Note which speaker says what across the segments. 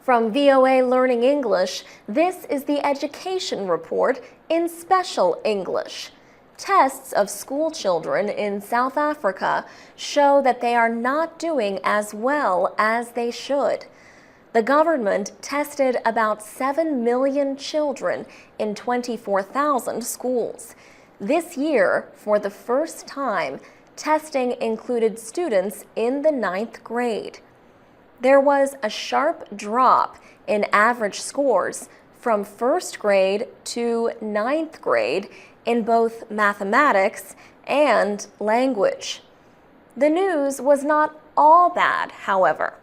Speaker 1: From VOA Learning English, this is the Education Report in Special English. Tests of school children in South Africa show that they are not doing as well as they should. The government tested about 7 million children in 24,000 schools. This year, for the first time, testing included students in the 9th grade. There was a sharp drop in average scores from 1st grade to 9th grade in both mathematics and language. The news was not all bad, however.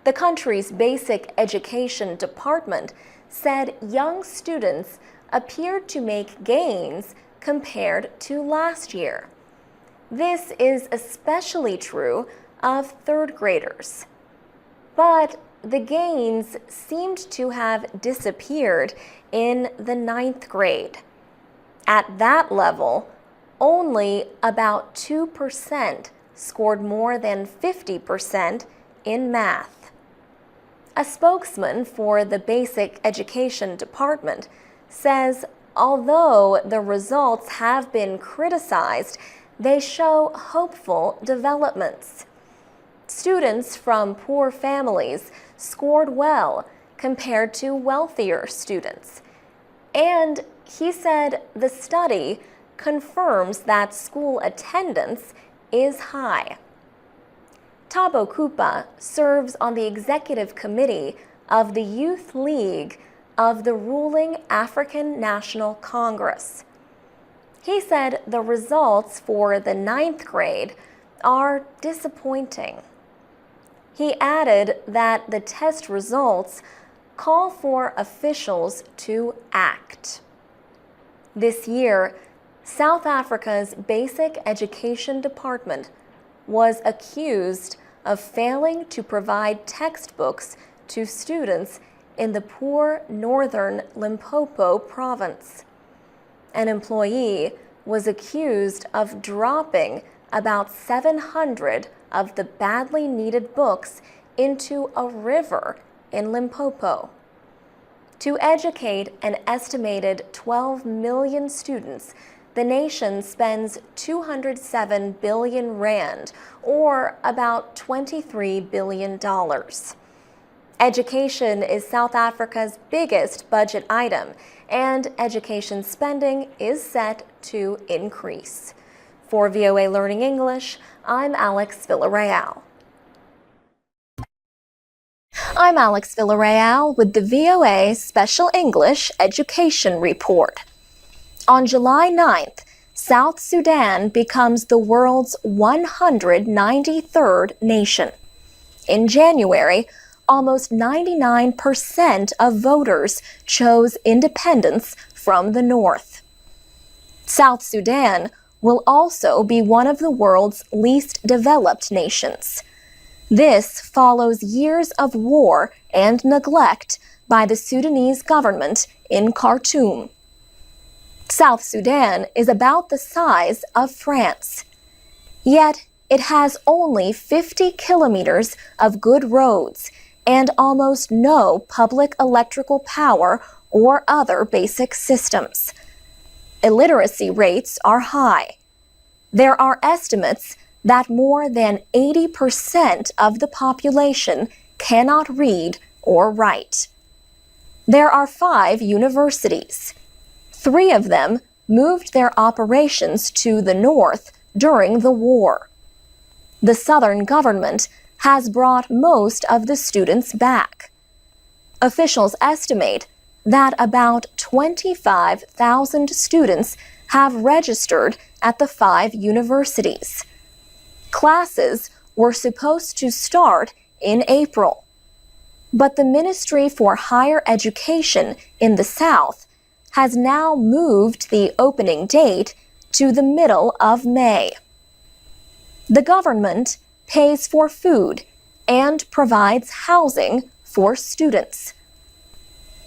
Speaker 1: The country's basic education department said young students appeared to make gains compared to last year. This is especially true of 3rd graders. But the gains seemed to have disappeared in the 9th grade. At that level, only about 2% scored more than 50% in math. A spokesman for the Basic Education Department says although the results have been criticized, they show hopeful developments. Students from poor families scored well compared to wealthier students. And he said the study confirms that school attendance is high. Thabo Kupa serves on the executive committee of the Youth League of the ruling African National Congress. He said the results for the 9th grade are disappointing. He added that the test results call for officials to act. This year, South Africa's Basic Education Department was accused of failing to provide textbooks to students in the poor northern Limpopo province. An employee was accused of dropping about 700 of the badly needed books into a river in Limpopo. To educate an estimated 12 million students, the nation spends 207 billion rand, or about $23 billion. Education is South Africa's biggest budget item, and education spending is set to increase. For VOA Learning English, I'm Alex Villarreal. I'm Alex Villarreal with the VOA Special English Education Report. On July 9th, South Sudan becomes the world's 193rd nation. In January, almost 99% of voters chose independence from the North. South Sudan will also be one of the world's least developed nations. This follows years of war and neglect by the Sudanese government in Khartoum. South Sudan is about the size of France, yet it has only 50 kilometers of good roads and almost no public electrical power or other basic systems. Illiteracy rates are high. There are estimates that more than 80% of the population cannot read or write. There are 5 universities. 3 of them moved their operations to the north during the war. The southern government has brought most of the students back. Officials estimate that about 25,000 students have registered at the 5 universities. Classes were supposed to start in April, but the Ministry for Higher Education in the South has now moved the opening date to the middle of May. The government pays for food and provides housing for students.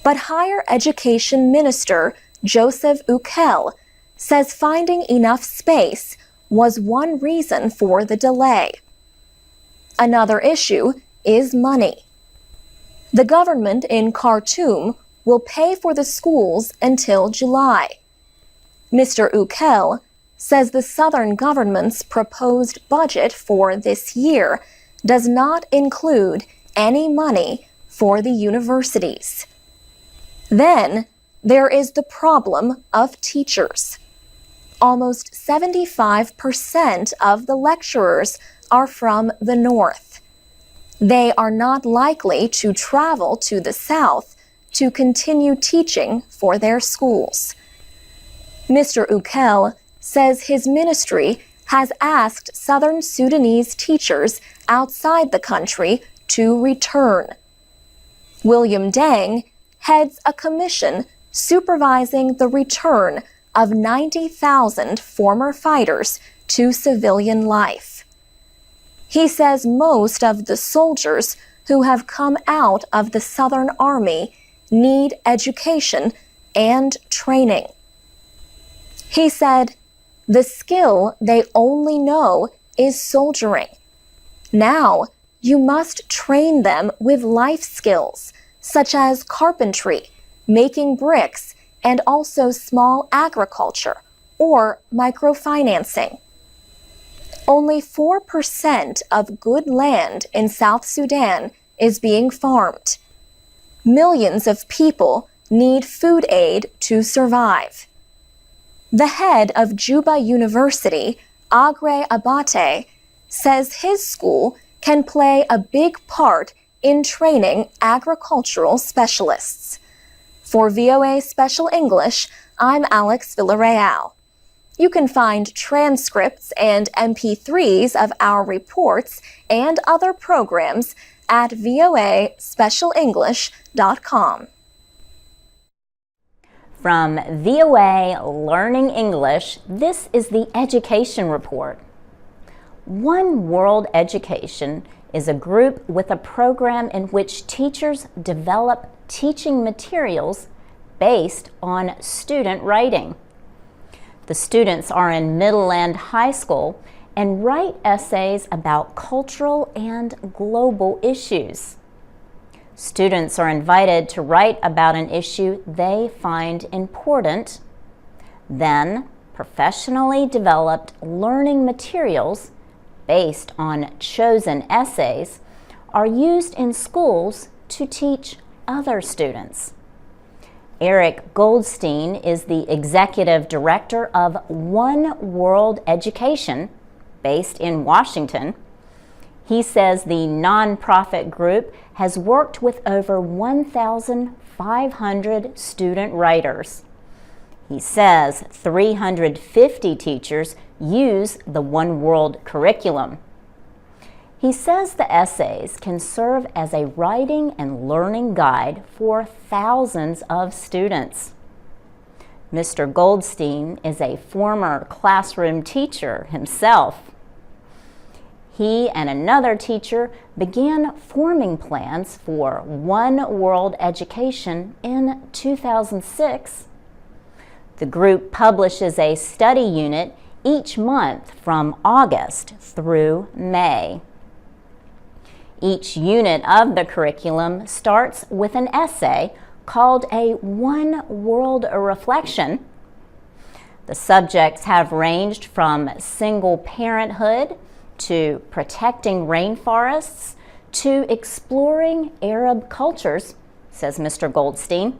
Speaker 1: But Higher Education Minister Joseph Ukel says finding enough space was one reason for the delay. Another issue is money. The government in Khartoum will pay for the schools until July. Mr. Ukel says the southern government's proposed budget for this year does not include any money for the universities. Then there is the problem of teachers. Almost 75% of the lecturers are from the north. They are not likely to travel to the south to continue teaching for their schools. Mr. Ukel says his ministry has asked Southern Sudanese teachers outside the country to return. William Deng heads a commission supervising the return of 90,000 former fighters to civilian life. He says most of the soldiers who have come out of the Southern Army need education and training. He said, the skill they only know is soldiering. Now, you must train them with life skills, such as carpentry, making bricks, and also small agriculture or microfinancing. Only 4% of good land in South Sudan is being farmed. Millions of people need food aid to survive. The head of Juba University, Agre Abate, says his school can play a big part in training agricultural specialists. For VOA Special English, I'm Alex Villarreal. You can find transcripts and MP3s of our reports and other programs at voaspecialenglish.com.
Speaker 2: From VOA Learning English, this is the Education Report. One World Education is a group with a program in which teachers develop teaching materials based on student writing. The students are in middle and high school and write essays about cultural and global issues. Students are invited to write about an issue they find important. Then, professionally developed learning materials based on chosen essays are used in schools to teach other students. Eric Goldstein is the executive director of One World Education, based in Washington. He says the nonprofit group has worked with over 1,500 student writers. He says 350 teachers use the One World curriculum. He says the essays can serve as a writing and learning guide for thousands of students. Mr. Goldstein is a former classroom teacher himself. He and another teacher began forming plans for One World Education in 2006. The group publishes a study unit each month from August through May. Each unit of the curriculum starts with an essay called a One World Reflection. The subjects have ranged from single parenthood to protecting rainforests to exploring Arab cultures, says Mr. Goldstein.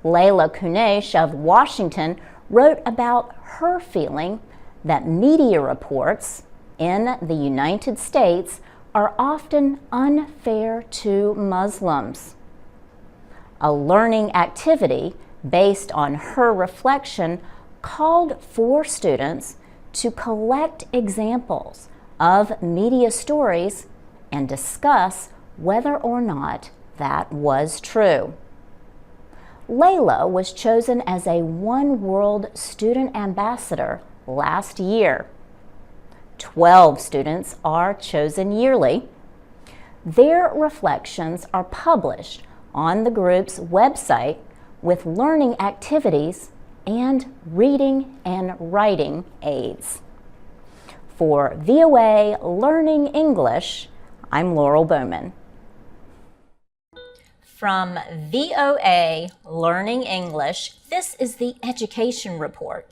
Speaker 2: Layla Kunesh of Washington wrote about her feeling that media reports in the United States are often unfair to Muslims. A learning activity based on her reflection called for students to collect examples of media stories and discuss whether or not that was true. Layla was chosen as a One World Student Ambassador last year. 12 students are chosen yearly. Their reflections are published on the group's website with learning activities and reading and writing aids. For VOA Learning English, I'm Laurel Bowman. From VOA Learning English, this is the Education Report.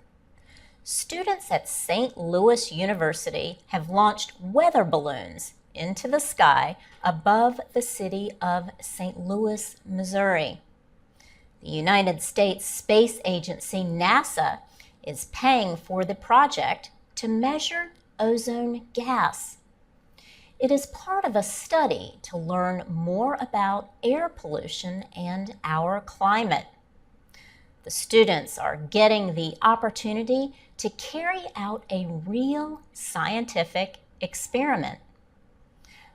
Speaker 2: Students at St. Louis University have launched weather balloons into the sky above the city of St. Louis, Missouri. The United States Space Agency, NASA, is paying for the project to measure ozone gas. It is part of a study to learn more about air pollution and our climate. The students are getting the opportunity to carry out a real scientific experiment.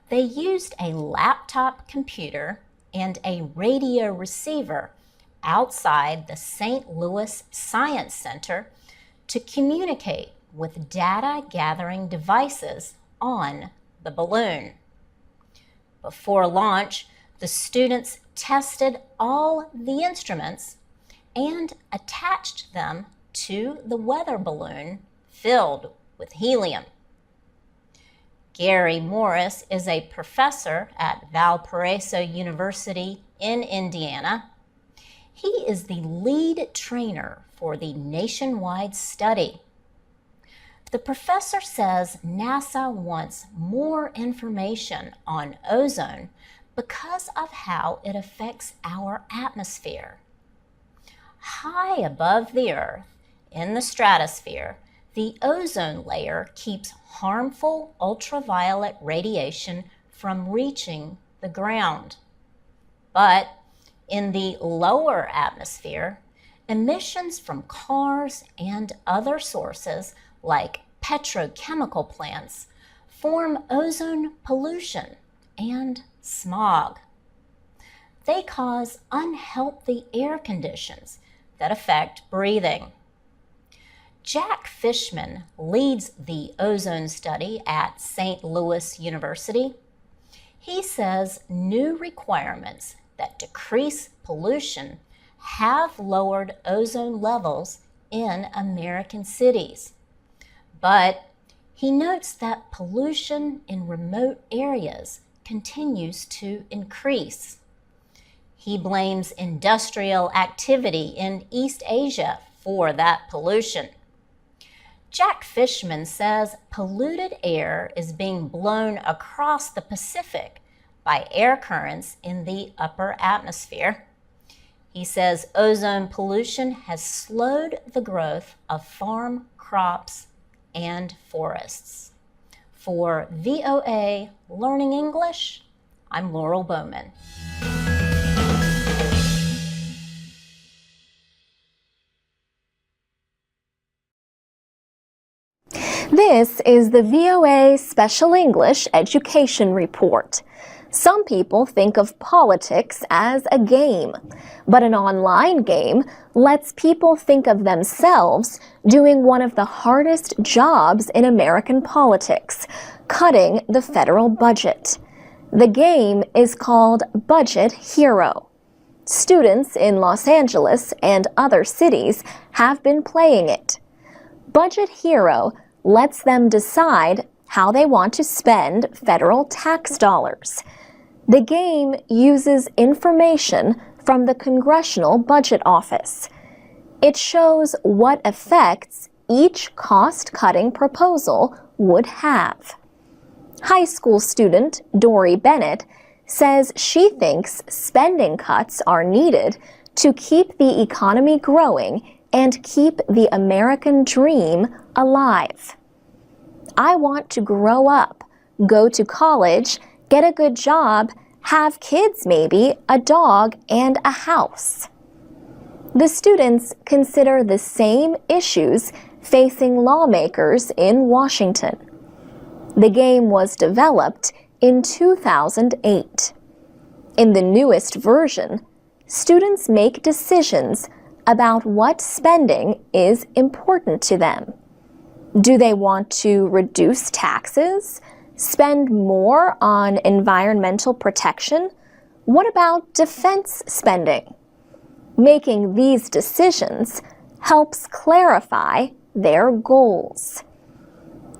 Speaker 2: They used a laptop computer and a radio receiver outside the St. Louis Science Center to communicate with data gathering devices on the balloon. Before launch, the students tested all the instruments and attached them to the weather balloon filled with helium. Gary Morris is a professor at Valparaiso University in Indiana. He is the lead trainer for the nationwide study. The professor says NASA wants more information on ozone because of how it affects our atmosphere. High above the Earth, in the stratosphere, the ozone layer keeps harmful ultraviolet radiation from reaching the ground. But in the lower atmosphere, emissions from cars and other sources like petrochemical plants form ozone pollution and smog. They cause unhealthy air conditions that affect breathing. Jack Fishman leads the ozone study at St. Louis University. He says new requirements that decrease pollution have lowered ozone levels in American cities. But he notes that pollution in remote areas continues to increase. He blames industrial activity in East Asia for that pollution. Jack Fishman says polluted air is being blown across the Pacific by air currents in the upper atmosphere. He says ozone pollution has slowed the growth of farm crops and forests. For VOA Learning English, I'm Laurel Bowman.
Speaker 1: This is the VOA Special English Education Report. Some people think of politics as a game, but an online game lets people think of themselves doing one of the hardest jobs in American politics, cutting the federal budget. The game is called Budget Hero. Students in Los Angeles and other cities have been playing it. Budget Hero lets them decide how they want to spend federal tax dollars. The game uses information from the Congressional Budget Office. It shows what effects each cost-cutting proposal would have. High school student Dory Bennett says she thinks spending cuts are needed to keep the economy growing and keep the American dream alive. I want to grow up, go to college, get a good job, have kids maybe, a dog, and a house. The students consider the same issues facing lawmakers in Washington. The game was developed in 2008. In the newest version, students make decisions about what spending is important to them. Do they want to reduce taxes? Spend more on environmental protection? What about defense spending? Making these decisions helps clarify their goals.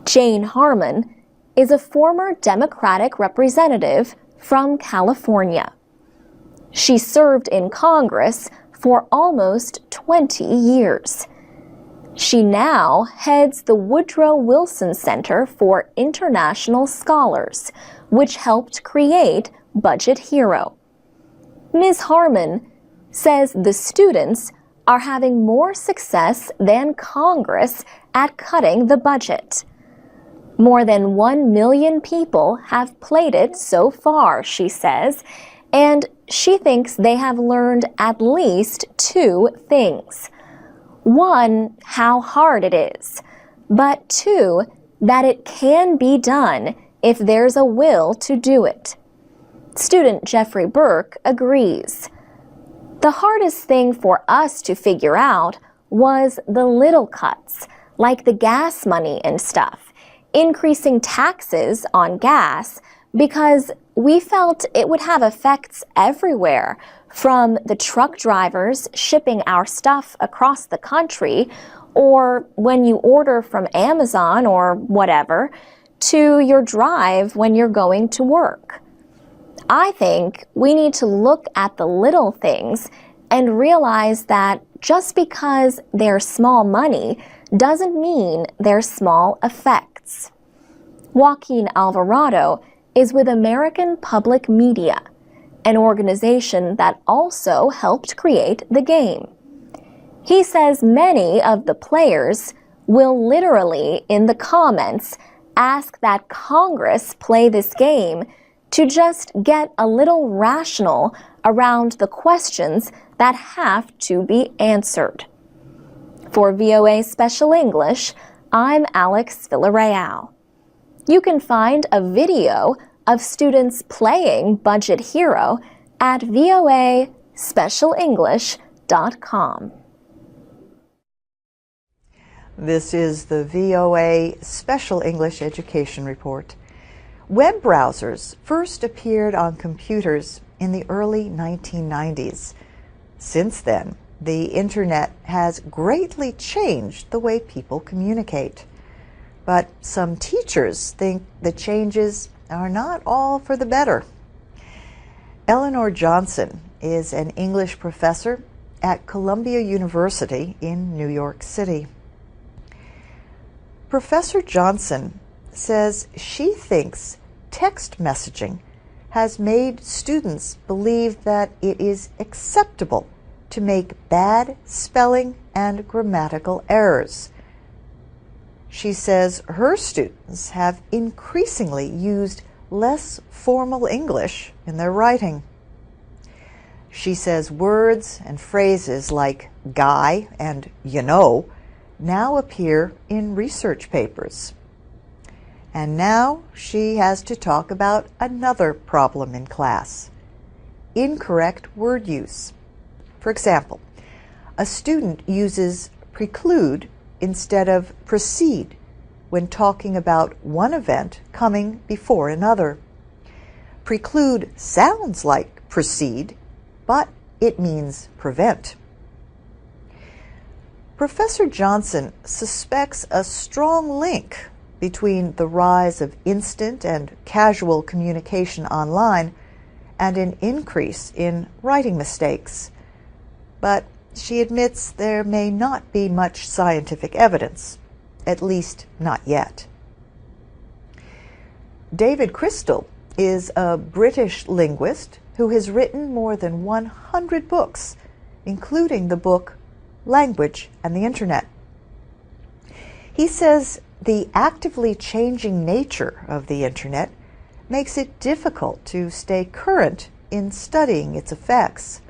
Speaker 1: Jane Harmon is a former Democratic representative from California. She served in Congress for almost 20 years. She now heads the Woodrow Wilson Center for International Scholars, which helped create Budget Hero. Ms. Harmon says the students are having more success than Congress at cutting the budget. More than 1 million people have played it so far, she says, and she thinks they have learned at least 2 things. 1, how hard it is, but 2, that it can be done if there's a will to do it. Student Jeffrey Burke agrees. The hardest thing for us to figure out was the little cuts, like the gas money and stuff, increasing taxes on gas because we felt it would have effects everywhere, from the truck drivers shipping our stuff across the country, or when you order from Amazon or whatever, to your drive when you're going to work. I think we need to look at the little things and realize that just because they're small money doesn't mean they're small effects. Joaquin Alvarado is with American Public Media, an organization that also helped create the game. He says many of the players will literally, in the comments, ask that Congress play this game to just get a little rational around the questions that have to be answered. For VOA Special English, I'm Alex Villarreal. You can find a video of students playing Budget Hero at voaspecialenglish.com.
Speaker 3: This is the VOA Special English Education Report. Web browsers first appeared on computers in the early 1990s. Since then, the Internet has greatly changed the way people communicate. But some teachers think the changes are not all for the better. Eleanor Johnson is an English professor at Columbia University in New York City. Professor Johnson says she thinks text messaging has made students believe that it is acceptable to make bad spelling and grammatical errors. She says her students have increasingly used less formal English in their writing. She says words and phrases like guy and you know now appear in research papers. And now she has to talk about another problem in class: incorrect word use. For example, a student uses preclude instead of proceed when talking about one event coming before another. Preclude sounds like proceed, but it means prevent. Professor Johnson suspects a strong link between the rise of instant and casual communication online and an increase in writing mistakes. But she admits there may not be much scientific evidence, at least not yet. David Crystal is a British linguist who has written more than 100 books, including the book Language and the Internet. He says the actively changing nature of the Internet makes it difficult to stay current in studying its effects.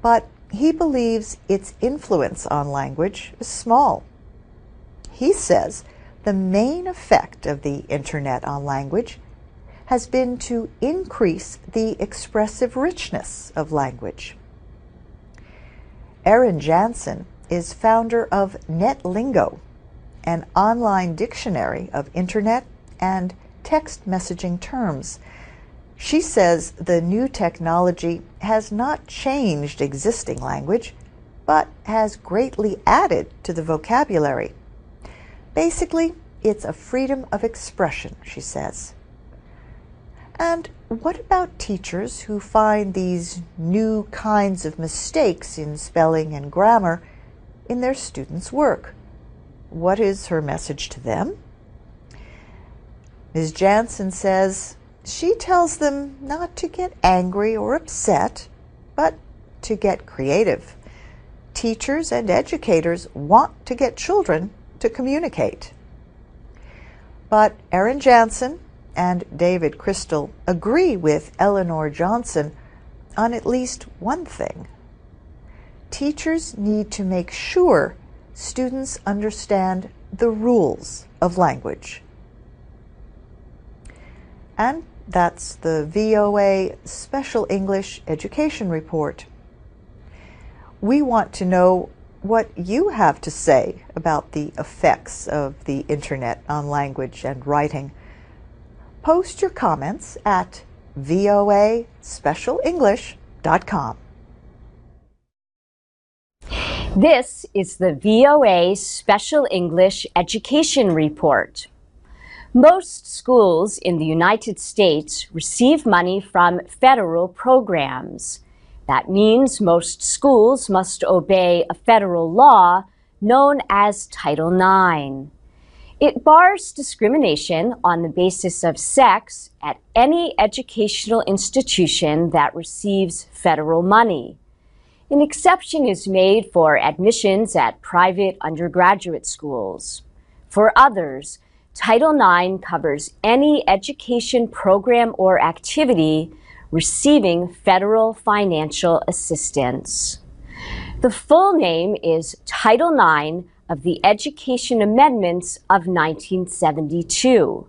Speaker 3: But he believes its influence on language is small. He says the main effect of the Internet on language has been to increase the expressive richness of language. Erin Jansen is founder of NetLingo, an online dictionary of Internet and text messaging terms. She says the new technology has not changed existing language, but has greatly added to the vocabulary. Basically, it's a freedom of expression, she says. And what about teachers who find these new kinds of mistakes in spelling and grammar in their students' work? What is her message to them? Ms. Jansen says she tells them not to get angry or upset, but to get creative. Teachers and educators want to get children to communicate. But Erin Jansen and David Crystal agree with Eleanor Johnson on at least one thing. Teachers need to make sure students understand the rules of language. And that's the VOA Special English Education Report. We want to know what you have to say about the effects of the Internet on language and writing. Post your comments at voaspecialenglish.com.
Speaker 4: This is the VOA Special English Education Report. Most schools in the United States receive money from federal programs. That means most schools must obey a federal law known as Title IX. It bars discrimination on the basis of sex at any educational institution that receives federal money. An exception is made for admissions at private undergraduate schools. For others, Title IX covers any education program or activity receiving federal financial assistance. The full name is Title IX of the Education Amendments of 1972.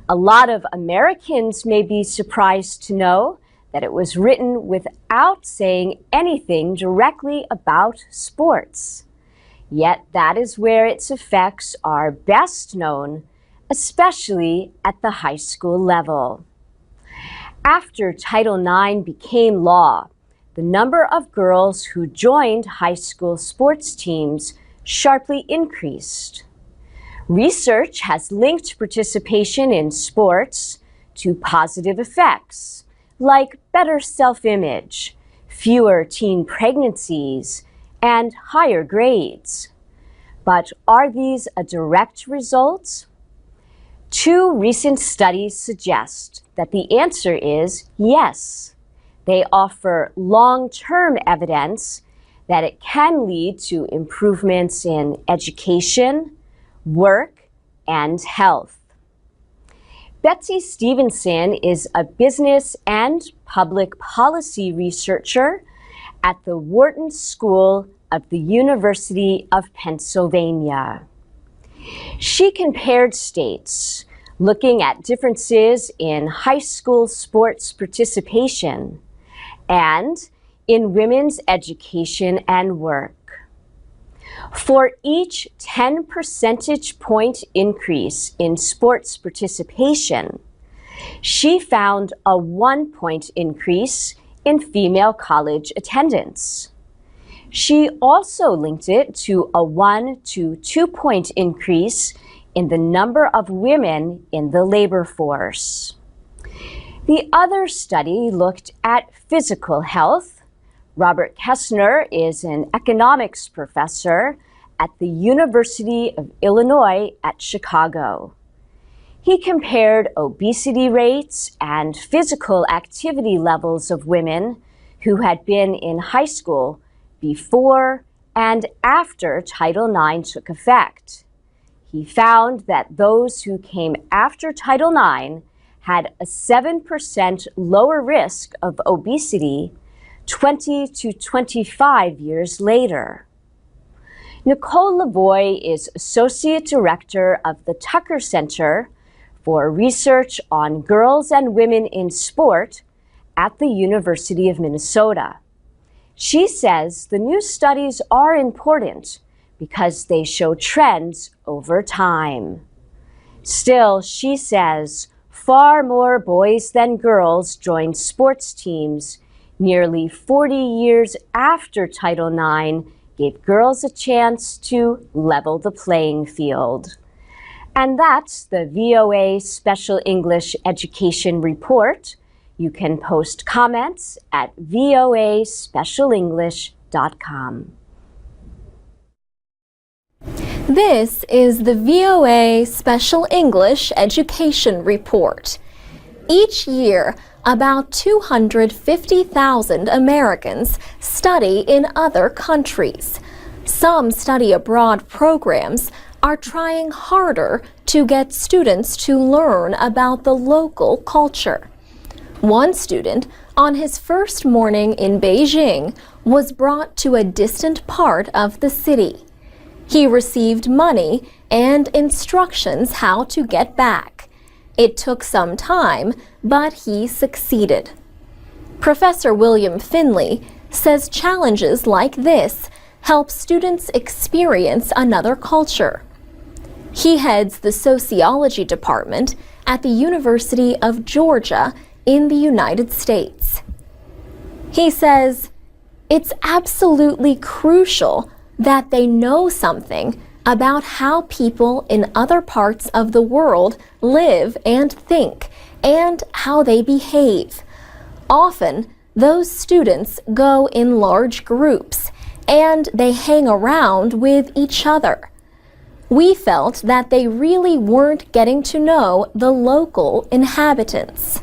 Speaker 4: A lot of Americans may be surprised to know that it was written without saying anything directly about sports. Yet that is where its effects are best known, especially at the high school level. After Title IX became law, the number of girls who joined high school sports teams sharply increased. Research has linked participation in sports to positive effects, like better self-image, fewer teen pregnancies, and higher grades. But are these a direct result? Two recent studies suggest that the answer is yes. They offer long-term evidence that it can lead to improvements in education, work, and health. Betsy Stevenson is a business and public policy researcher at the Wharton School of the University of Pennsylvania. She compared states, looking at differences in high school sports participation and in women's education and work. For each 10 percentage point increase in sports participation, she found a 1-point increase in female college attendance. She also linked it to a 1 to 2-point increase in the number of women in the labor force. The other study looked at physical health. Robert Kessner is an economics professor at the University of Illinois at Chicago. He compared obesity rates and physical activity levels of women who had been in high school before and after Title IX took effect. He found that those who came after Title IX had a 7% lower risk of obesity 20 to 25 years later. Nicole Lavoie is Associate Director of the Tucker Center for Research on Girls and Women in Sport at the University of Minnesota. She says the new studies are important because they show trends over time. Still, she says, far more boys than girls joined sports teams nearly 40 years after Title IX gave girls a chance to level the playing field. And that's the VOA Special English Education Report. You can post comments at voaspecialenglish.com.
Speaker 1: This is the VOA Special English Education Report. Each year, about 250,000 Americans study in other countries. Some study abroad programs are trying harder to get students to learn about the local culture. One student, on his first morning in Beijing, was brought to a distant part of the city. He received money and instructions how to get back. It took some time, but he succeeded. Professor William Finley says challenges like this help students experience another culture. He heads the sociology department at the University of Georgia in the United States. He says it's absolutely crucial that they know something about how people in other parts of the world live and think, and how they behave. Often, those students go in large groups, and they hang around with each other. We felt that they really weren't getting to know the local inhabitants.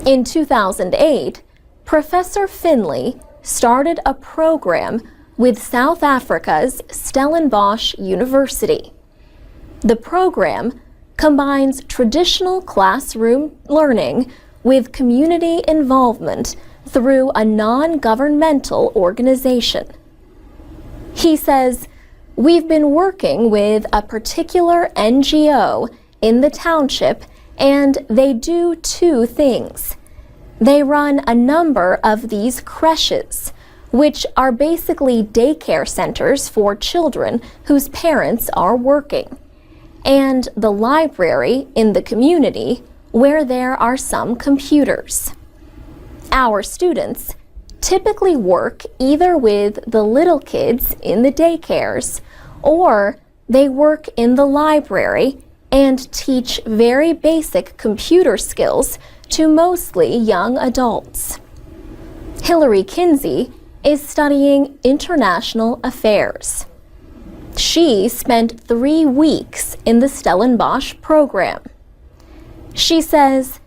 Speaker 1: In 2008, Professor Finley started a program with South Africa's Stellenbosch University. The program combines traditional classroom learning with community involvement through a non-governmental organization. He says, "We've been working with a particular NGO in the township, and they do two things. They run a number of these creches, which are basically daycare centers for children whose parents are working, and the library in the community where there are some computers. Our students typically work either with the little kids in the daycares, or they work in the library and teach very basic computer skills to mostly young adults." Hillary Kinsey is studying international affairs. She spent 3 weeks in the Stellenbosch program. She says,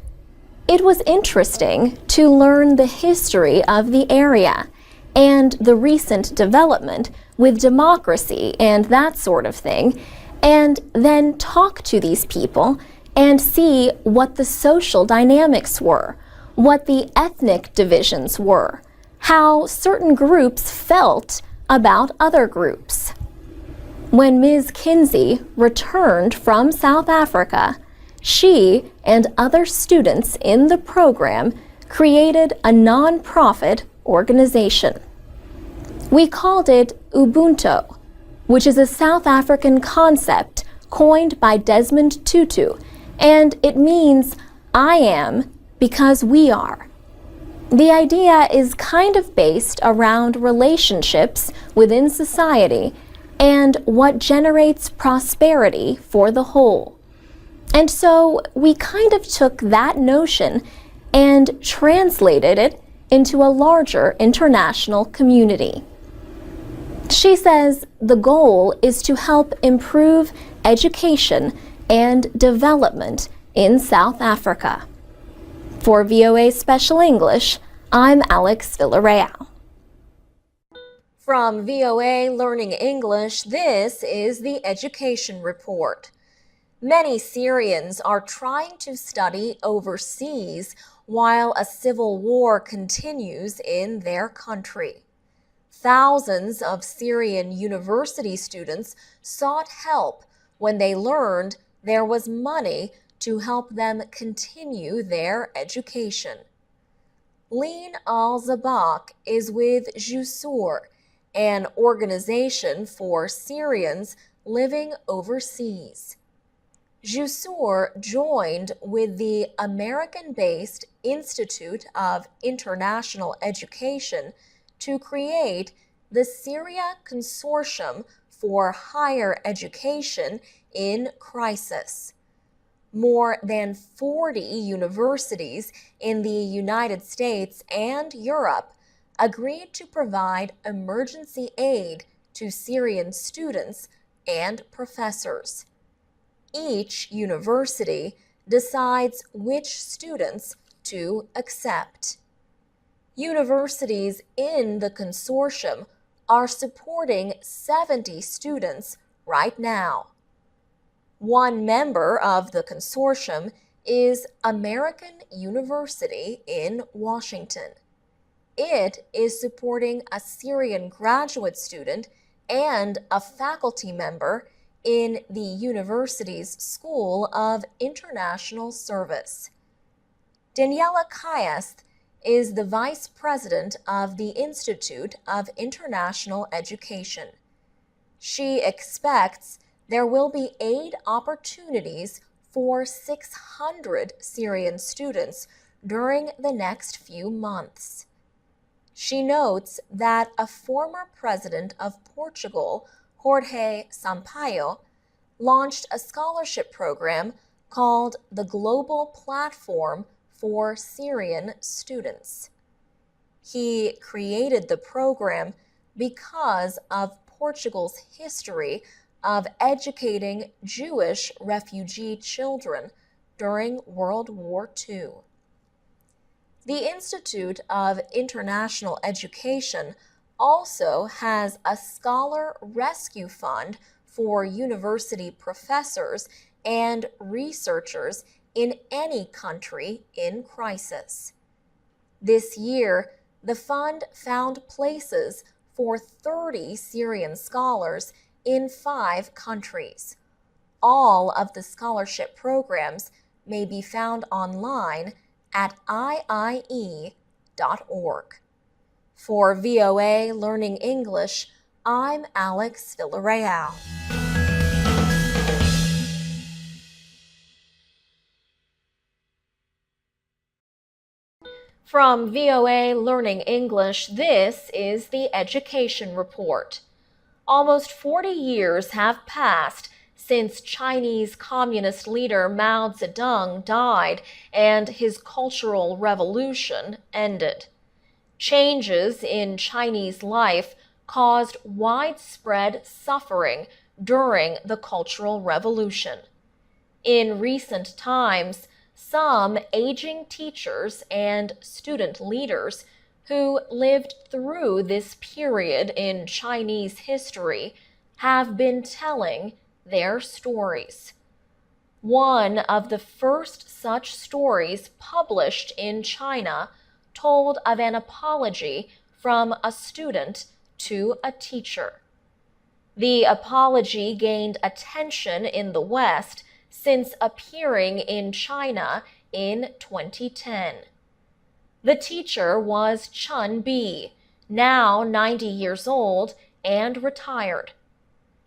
Speaker 1: "It was interesting to learn the history of the area and the recent development with democracy and that sort of thing, and then talk to these people and see what the social dynamics were, what the ethnic divisions were, how certain groups felt about other groups." When Ms. Kinsey returned from South Africa, she and other students in the program created a non-profit organization. We called it Ubuntu, which is a South African concept coined by Desmond Tutu, and it means "I am because we are." The idea is kind of based around relationships within society and what generates prosperity for the whole. And so we kind of took that notion and translated it into a larger international community. She says the goal is to help improve education and development in South Africa. For VOA Special English, I'm Alex Villarreal. From VOA Learning English, this is the Education Report. Many Syrians are trying to study overseas while a civil war continues in their country. Thousands of Syrian university students sought help when they learned there was money to help them continue their education. Lean Al-Zabak is with Jusur, an organization for Syrians living overseas. Jusur joined with the American-based Institute of International Education to create the Syria Consortium for higher education in crisis. More than 40 universities in the United States and Europe agreed to provide emergency aid to Syrian students and professors. Each university decides which students to accept. Universities in the consortium are supporting 70 students right now. One member of the consortium is American University in Washington. It is supporting a Syrian graduate student and a faculty member in the university's School of International Service. Daniela Kayast is the vice president of the Institute of International Education. She expects there will be aid opportunities for 600 Syrian students during the next few months. She notes that a former president of Portugal, Jorge Sampaio, launched a scholarship program called the Global Platform for Syrian Students. He created the program because of Portugal's history of educating Jewish refugee children during World War II. The Institute of International Education also has a scholar rescue fund for university professors and researchers in any country in crisis. This year, the fund found places for 30 Syrian scholars in 5 countries. All of the scholarship programs may be found online at iie.org. For VOA Learning English, I'm Alex Villarreal. From VOA Learning English, this is the Education Report. Almost 40 years have passed since Chinese Communist leader Mao Zedong died and his Cultural Revolution ended. Changes in Chinese life caused widespread suffering during the Cultural Revolution. In recent times, some aging teachers and student leaders who lived through this period in Chinese history have been telling their stories. One of the first such stories published in China told of an apology from a student to a teacher. The apology gained attention in the West since appearing in China in 2010. The teacher was Chun Bi, now 90 years old and retired.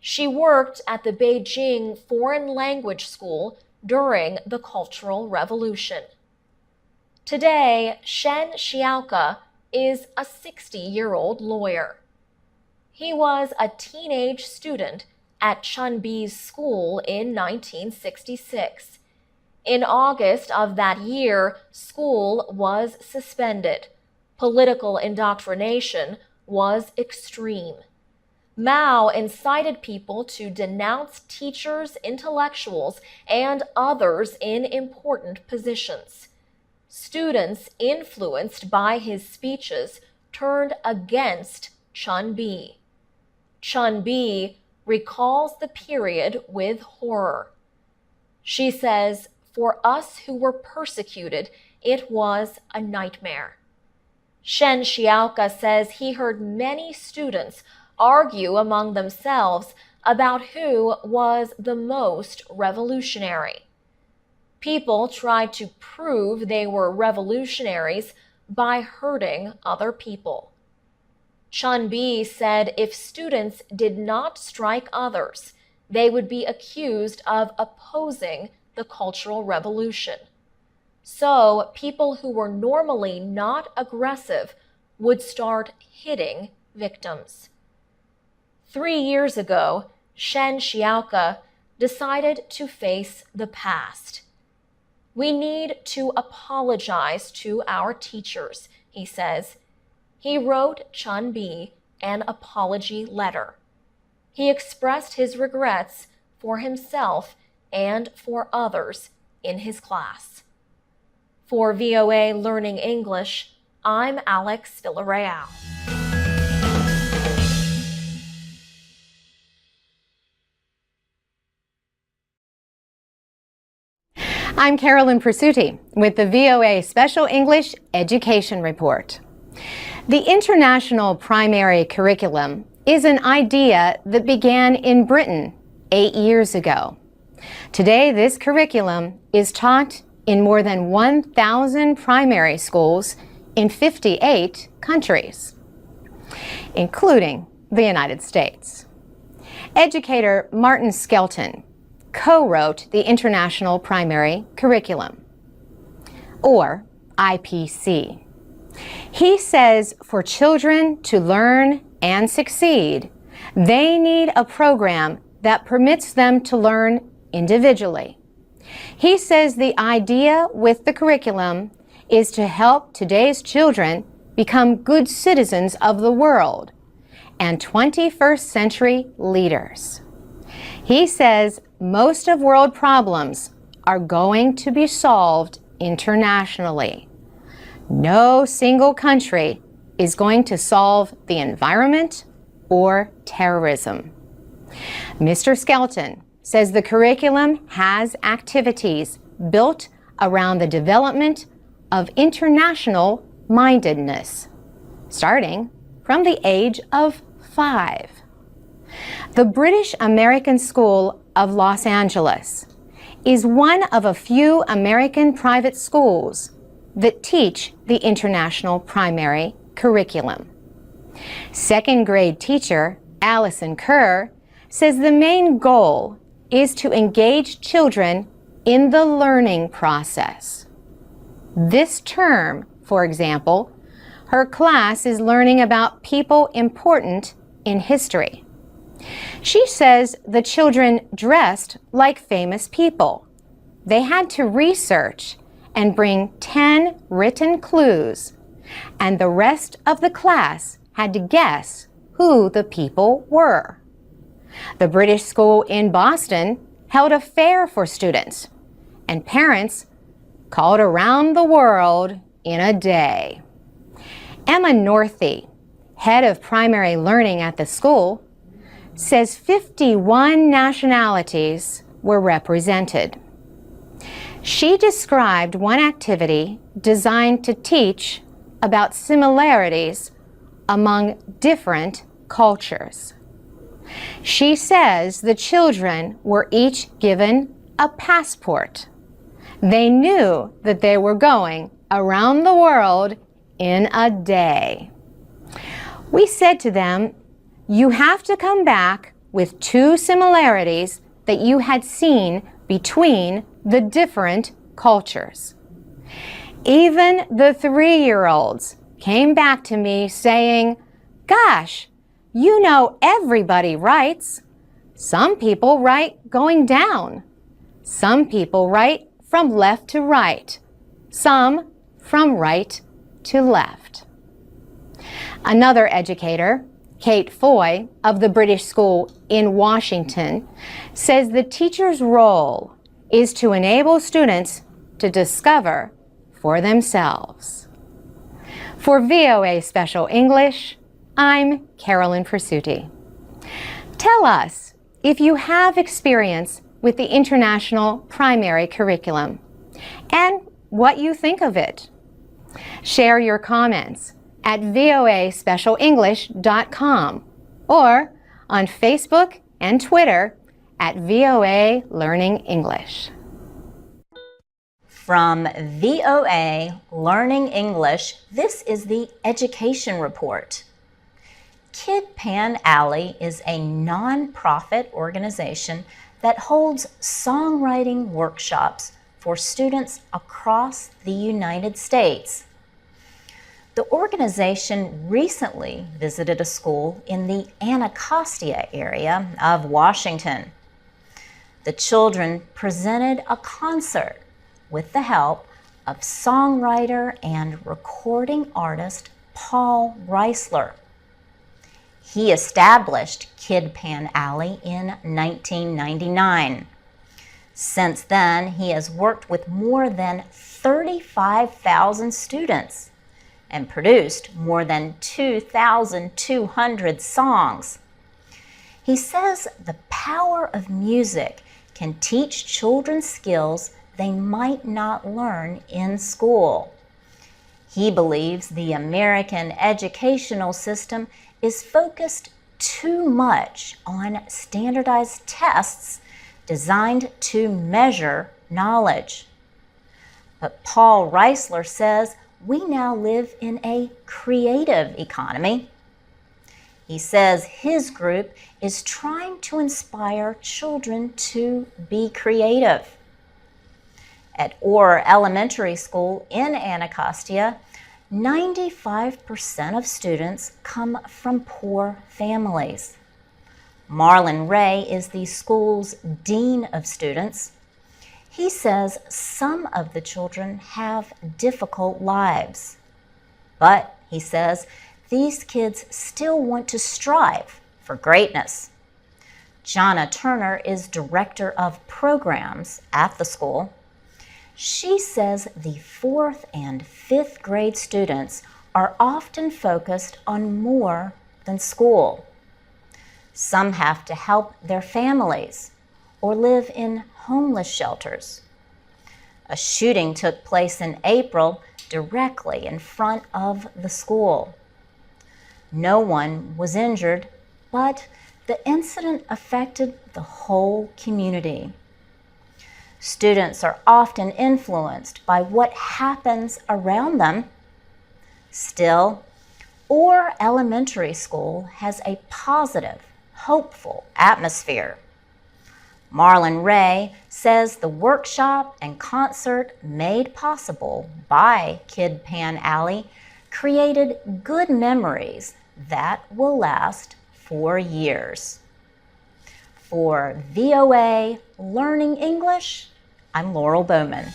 Speaker 1: She worked at the Beijing Foreign Language School during the Cultural Revolution. Today, Shen Xiaoke is a 60-year-old lawyer. He was a teenage student at Chun Bi's school in 1966. In August of that year, school was suspended. Political indoctrination was extreme. Mao incited people to denounce teachers, intellectuals, and others in important positions. Students influenced by his speeches turned against Chun Bi. Chun Bi recalls the period with horror. She says, "For us who were persecuted, it was a nightmare." Shen Xiaoke says he heard many students argue among themselves about who was the most revolutionary. People tried to prove they were revolutionaries by hurting other people. Chun Bi said if students did not strike others, they would be accused of opposing the Cultural Revolution. So people who were normally not aggressive would start hitting victims. 3 years ago, Shen Xiaoke decided to face the past. We need to apologize to our teachers, he says. He wrote Chun Bi an apology letter. He expressed his regrets for himself and for others in his class. For VOA Learning English, I'm Alex Villarreal.
Speaker 5: I'm Carolyn Persutti with the VOA Special English Education Report. The International Primary Curriculum is an idea that began in Britain 8 years ago. Today, this curriculum is taught in more than 1,000 primary schools in 58 countries, including the United States. Educator Martin Skelton co-wrote the International Primary Curriculum, or IPC. He says for children to learn and succeed, they need a program that permits them to learn individually. He says the idea with the curriculum is to help today's children become good citizens of the world and 21st century leaders. He says most of world problems are going to be solved internationally. No single country is going to solve the environment or terrorism. Mr. Skelton says the curriculum has activities built around the development of international mindedness, starting from the age of 5. The British American School of Los Angeles is one of a few American private schools that teach the International Primary Curriculum. Second grade teacher Allison Kerr says the main goal is to engage children in the learning process. This term, for example, her class is learning about people important in history. She says the children dressed like famous people. They had to research and bring 10 written clues, and the rest of the class had to guess who the people were. The British school in Boston held a fair for students, and parents called around the world in a day. Emma Northey, head of primary learning at the school, says 51 nationalities were represented. She described one activity designed to teach about similarities among different cultures. She says the children were each given a passport. They knew that they were going around the world in a day. We said to them, you have to come back with 2 similarities that you had seen between the different cultures. Even the 3-year-olds came back to me saying, gosh, you know everybody writes. Some people write going down. Some people write from left to right. Some from right to left. Another educator, Kate Foy of the British School in Washington, says the teacher's role is to enable students to discover for themselves. For VOA Special English, I'm Carolyn Persutti. Tell us if you have experience with the International Primary Curriculum and what you think of it. Share your comments at voaspecialenglish.com or on Facebook and Twitter at VOA Learning English.
Speaker 2: From VOA Learning English, this is the Education Report. Kid Pan Alley is a non-profit organization that holds songwriting workshops for students across the United States. The organization recently visited a school in the Anacostia area of Washington. The children presented a concert with the help of songwriter and recording artist Paul Reisler. He established Kid Pan Alley in 1999. Since then, he has worked with more than 35,000 students and produced more than 2,200 songs. He says the power of music can teach children skills they might not learn in school. He believes the American educational system is focused too much on standardized tests designed to measure knowledge. But Paul Reisler says we now live in a creative economy. He says his group is trying to inspire children to be creative. At Orr Elementary School in Anacostia, 95% of students come from poor families. Marlon Ray is the school's dean of students. He says some of the children have difficult lives. But, he says, these kids still want to strive for greatness. Jonna Turner is director of programs at the school. She says the 4th and 5th grade students are often focused on more than school. Some have to help their families or live in homeless shelters. A shooting took place in April directly in front of the school. No one was injured, but the incident affected the whole community. Students are often influenced by what happens around them. Still, Orr Elementary School has a positive, hopeful atmosphere. Marlon Ray says the workshop and concert made possible by Kid Pan Alley created good memories that will last for years. For VOA Learning English, I'm Laurel Bowman.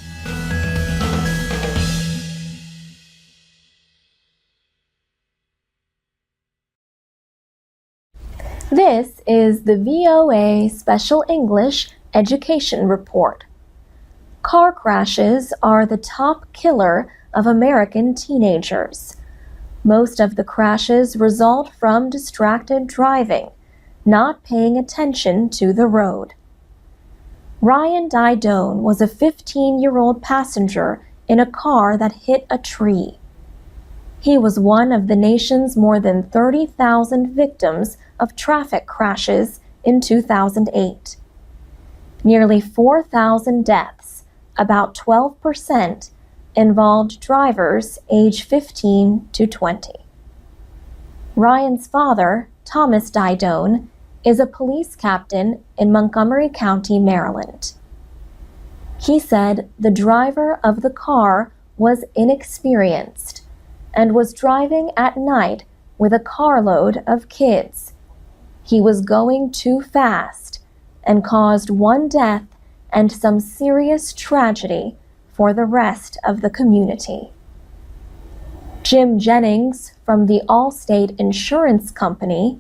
Speaker 1: This is the VOA Special English Education Report. Car crashes are the top killer of American teenagers. Most of the crashes result from distracted driving, not paying attention to the road. Ryan Didone was a 15-year-old passenger in a car that hit a tree. He was one of the nation's more than 30,000 victims of traffic crashes in 2008. Nearly 4,000 deaths, about 12%, involved drivers age 15 to 20. Ryan's father, Thomas Didone, is a police captain in Montgomery County, Maryland. He said the driver of the car was inexperienced and was driving at night with a carload of kids. He was going too fast and caused one death and some serious tragedy for the rest of the community. Jim Jennings from the Allstate Insurance Company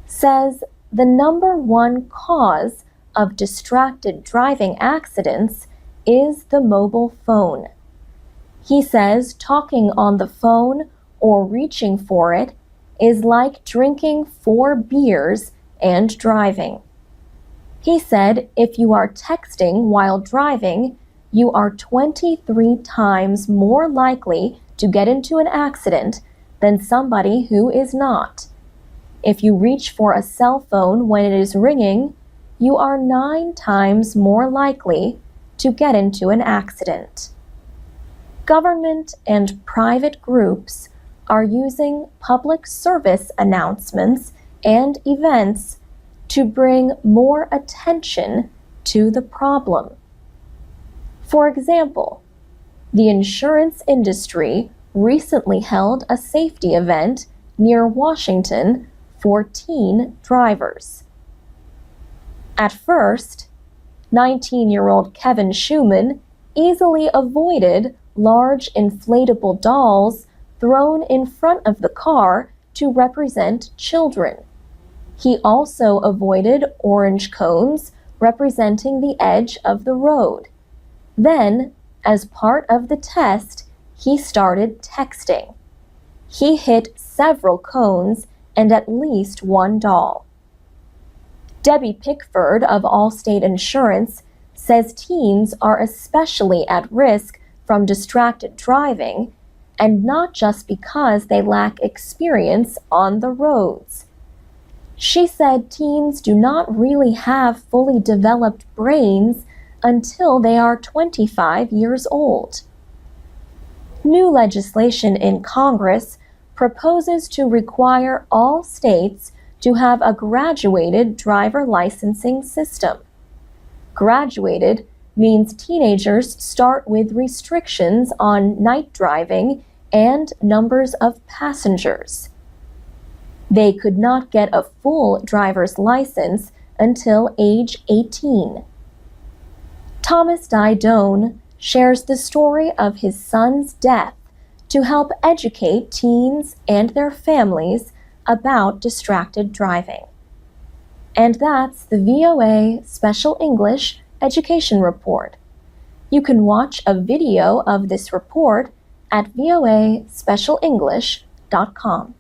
Speaker 1: says the number one cause of distracted driving accidents is the mobile phone. He says talking on the phone or reaching for it is like drinking 4 beers and driving. He said if you are texting while driving, you are 23 times more likely to get into an accident than somebody who is not. If you reach for a cell phone when it is ringing, you are 9 times more likely to get into an accident. Government and private groups are using public service announcements and events to bring more attention to the problem. For example, the insurance industry recently held a safety event near Washington for teen drivers. At first, 19-year-old Kevin Schumann easily avoided large inflatable dolls thrown in front of the car to represent children. He also avoided orange cones representing the edge of the road. Then, as part of the test, he started texting. He hit several cones and at least one doll. Debbie Pickford of Allstate Insurance says teens are especially at risk from distracted driving, and not just because they lack experience on the roads. She said teens do not really have fully developed brains until they are 25 years old. New legislation in Congress proposes to require all states to have a graduated driver licensing system. Graduated means teenagers start with restrictions on night driving and numbers of passengers. They could not get a full driver's license until age 18. Thomas Didone shares the story of his son's death to help educate teens and their families about distracted driving. And that's the VOA Special English Education Report. You can watch a video of this report at voaspecialenglish.com.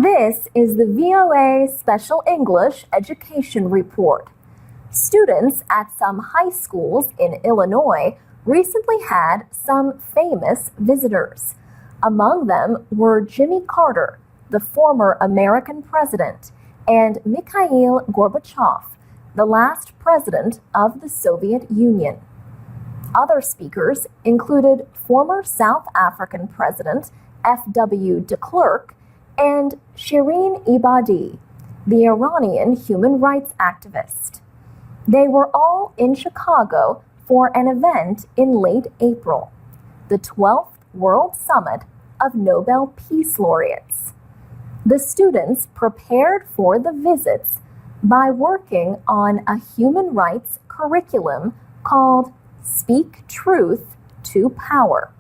Speaker 1: This is the VOA Special English Education Report. Students at some high schools in Illinois recently had some famous visitors. Among them were Jimmy Carter, the former American president, and Mikhail Gorbachev, the last president of the Soviet Union. Other speakers included former South African President F.W. de Klerk and Shireen Ebadi, the Iranian human rights activist. They were all in Chicago for an event in late April, the 12th World Summit of Nobel Peace Laureates. The students prepared for the visits by working on a human rights curriculum called Speak Truth to Power.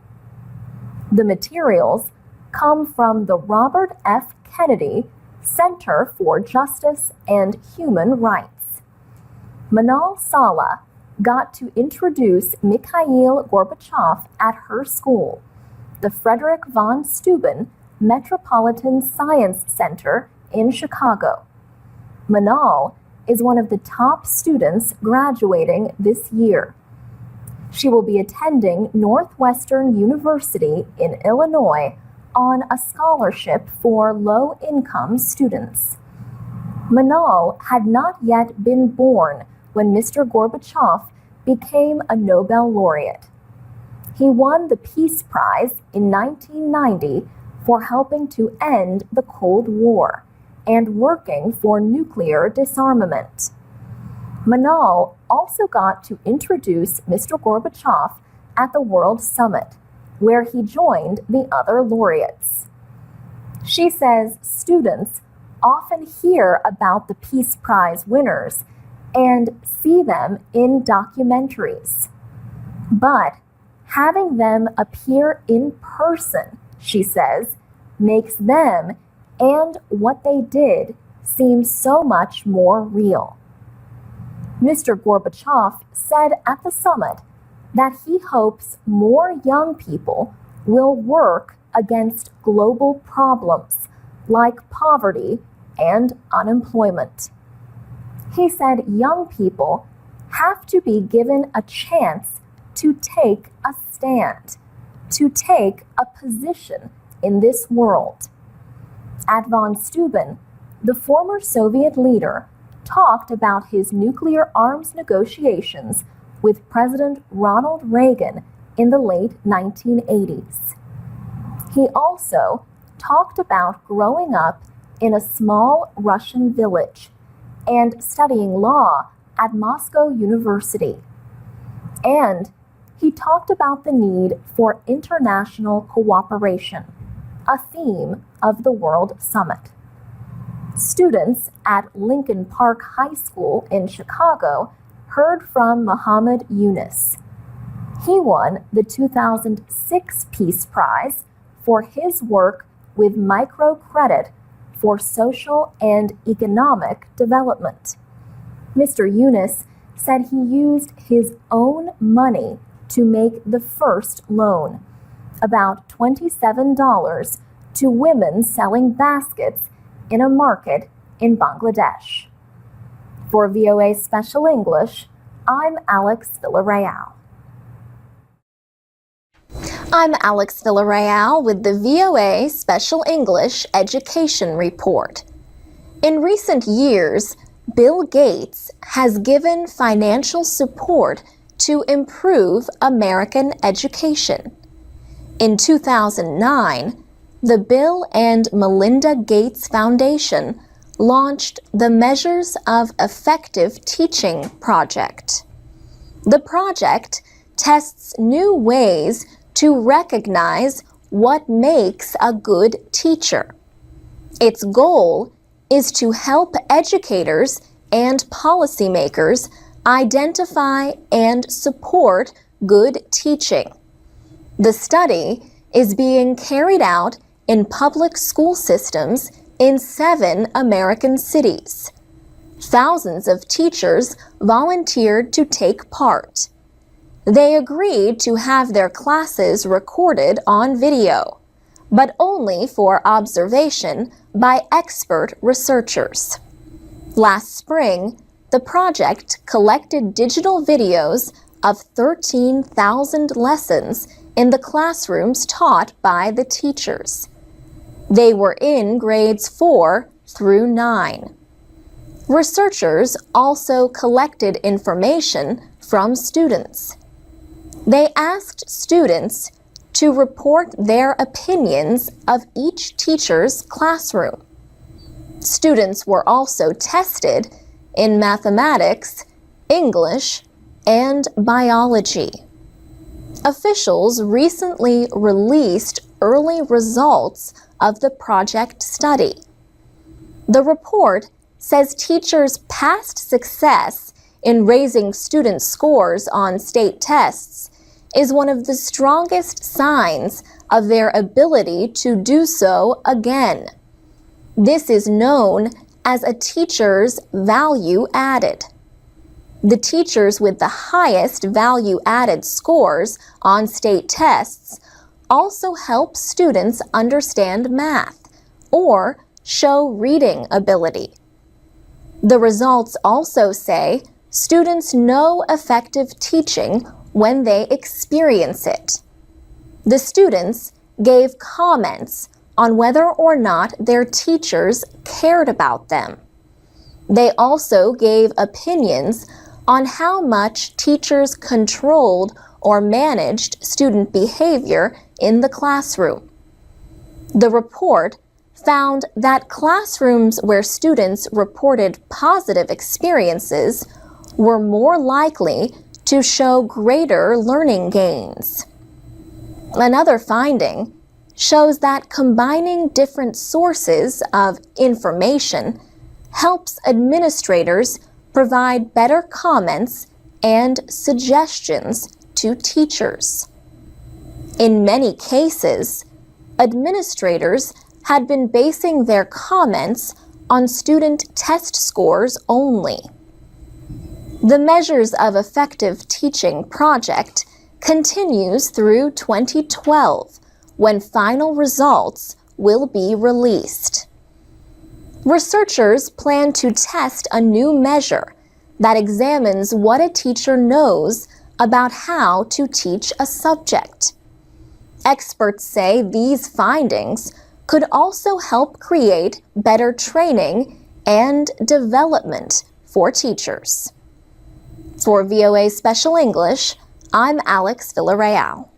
Speaker 1: The materials come from the Robert F. Kennedy Center for Justice and Human Rights. Manal Sala got to introduce Mikhail Gorbachev at her school, the Frederick von Steuben Metropolitan Science Center in Chicago. Manal is one of the top students graduating this year. She will be attending Northwestern University in Illinois on a scholarship for low-income students. Manal had not yet been born when Mr. Gorbachev became a Nobel laureate. He won the Peace Prize in 1990 for helping to end the Cold War and working for nuclear disarmament. Manal also got to introduce Mr. Gorbachev at the World Summit, where he joined the other laureates. She says students often hear about the Peace Prize winners and see them in documentaries. But having them appear in person, she says, makes them and what they did seem so much more real. Mr. Gorbachev said at the summit that he hopes more young people will work against global problems like poverty and unemployment. He said young people have to be given a chance to take a stand, to take a position in this world. At von Steuben, the former Soviet leader talked about his nuclear arms negotiations with President Ronald Reagan in the late 1980s. He also talked about growing up in a small Russian village and studying law at Moscow University. And he talked about the need for international cooperation, a theme of the World Summit. Students at Lincoln Park High School in Chicago heard from Muhammad Yunus. He won the 2006 Peace Prize for his work with microcredit for social and economic development. Mr. Yunus said he used his own money to make the first loan, about $27, to women selling baskets in a market in Bangladesh. For VOA Special English, I'm Alex Villarreal. I'm Alex Villarreal with the VOA Special English Education Report. In recent years, Bill Gates has given financial support to improve American education. In 2009, the Bill and Melinda Gates Foundation launched the Measures of Effective Teaching project. The project tests new ways to recognize what makes a good teacher. Its goal is to help educators and policymakers identify and support good teaching. The study is being carried out in public school systems in 7 American cities. Thousands of teachers volunteered to take part. They agreed to have their classes recorded on video, but only for observation by expert researchers. Last spring, the project collected digital videos of 13,000 lessons in the classrooms taught by the teachers. They were in grades 4 through 9. Researchers also collected information from students. They asked students to report their opinions of each teacher's classroom. Students were also tested in mathematics, English, and biology. Officials recently released early results of the project study. The report says teachers' past success in raising student scores on state tests is one of the strongest signs of their ability to do so again. This is known as a teacher's value added. The teachers with the highest value-added scores on state tests also help students understand math or show reading ability. The results also say students know effective teaching when they experience it. The students gave comments on whether or not their teachers cared about them. They also gave opinions on how much teachers controlled or managed student behavior in the classroom. The report found that classrooms where students reported positive experiences were more likely to show greater learning gains. Another finding shows that combining different sources of information helps administrators provide better comments and suggestions to teachers. In many cases, administrators had been basing their comments on student test scores only. The Measures of Effective Teaching project continues through 2012, when final results will be released. Researchers plan to test a new measure that examines what a teacher knows about how to teach a subject. Experts say these findings could also help create better training and development for teachers. For VOA Special English, I'm Alex Villarreal.